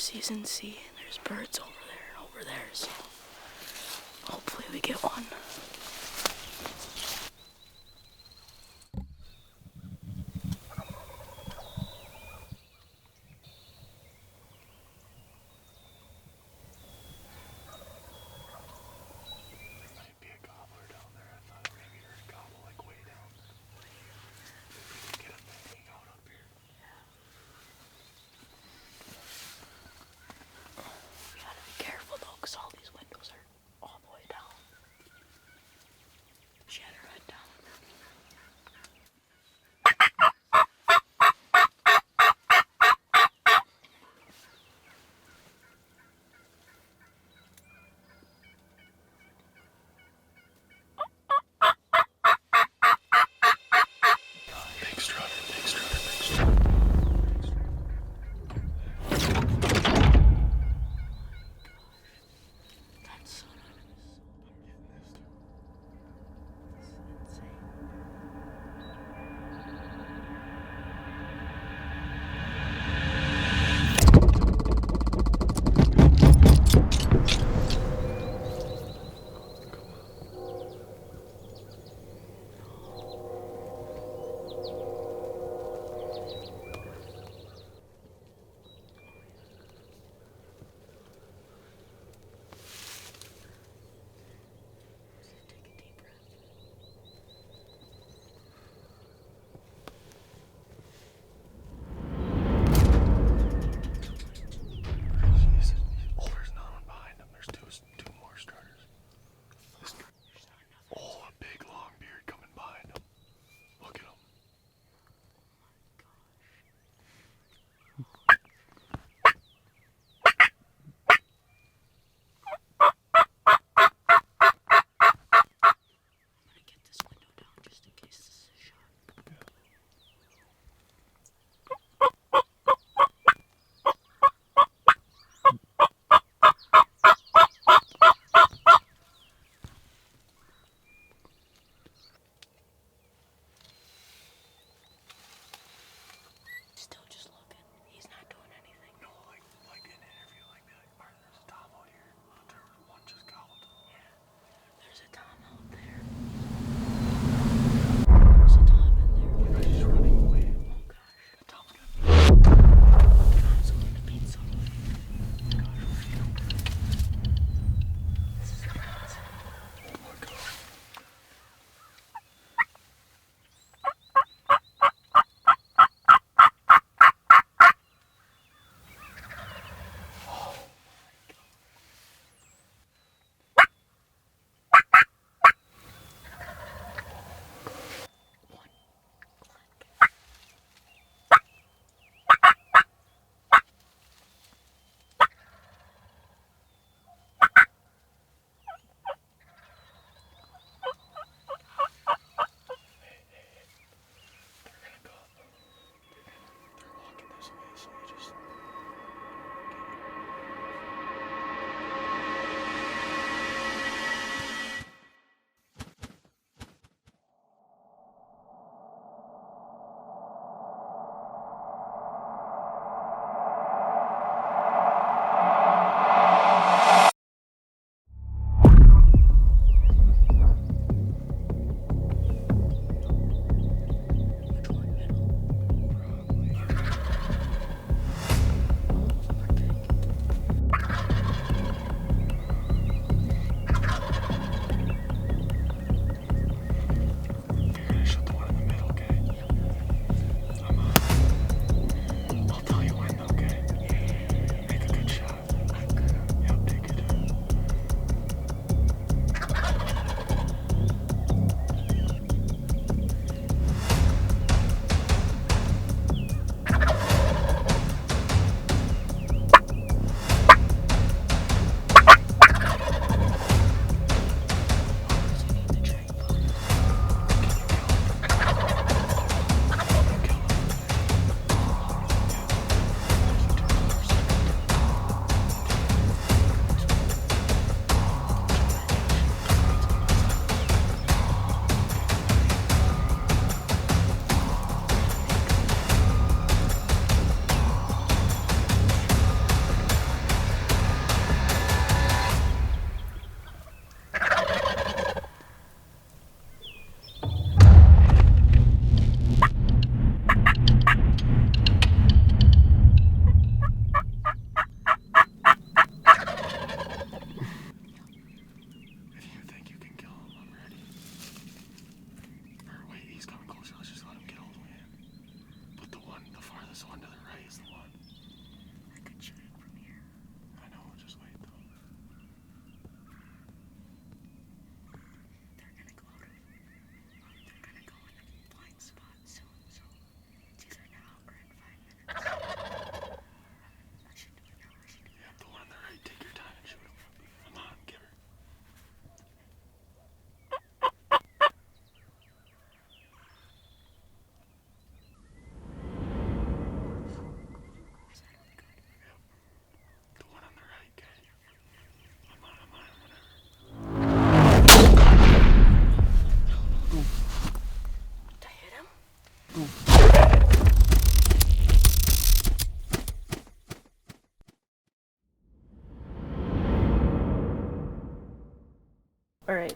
season C. There's birds over there and over there, so hopefully we get one. Careful though, because all these windows are all the way down.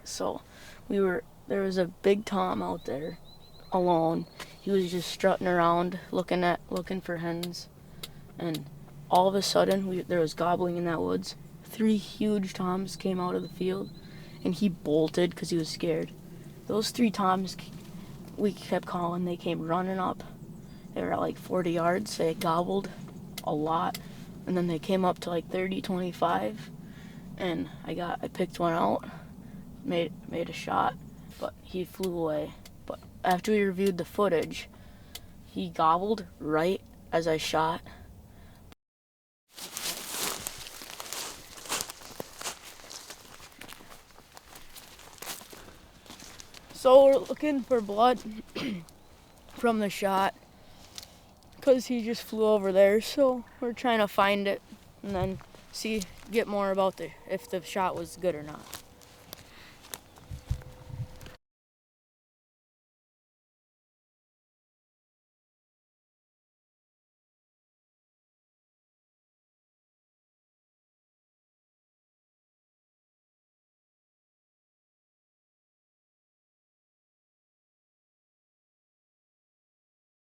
So there was a big tom out there alone. He was just strutting around looking for hens, and all of a sudden there was gobbling in that woods. 3 huge toms came out of the field, and he bolted because he was scared. Those 3 toms, we kept calling, they came running up. They were at like 40 yards. They gobbled a lot, and then they came up to like 30, 25, and I picked one out, made a shot, but he flew away. But after we reviewed the footage, he gobbled right as I shot. So we're looking for blood from the shot because he just flew over there. So we're trying to find it and then get more about if the shot was good or not.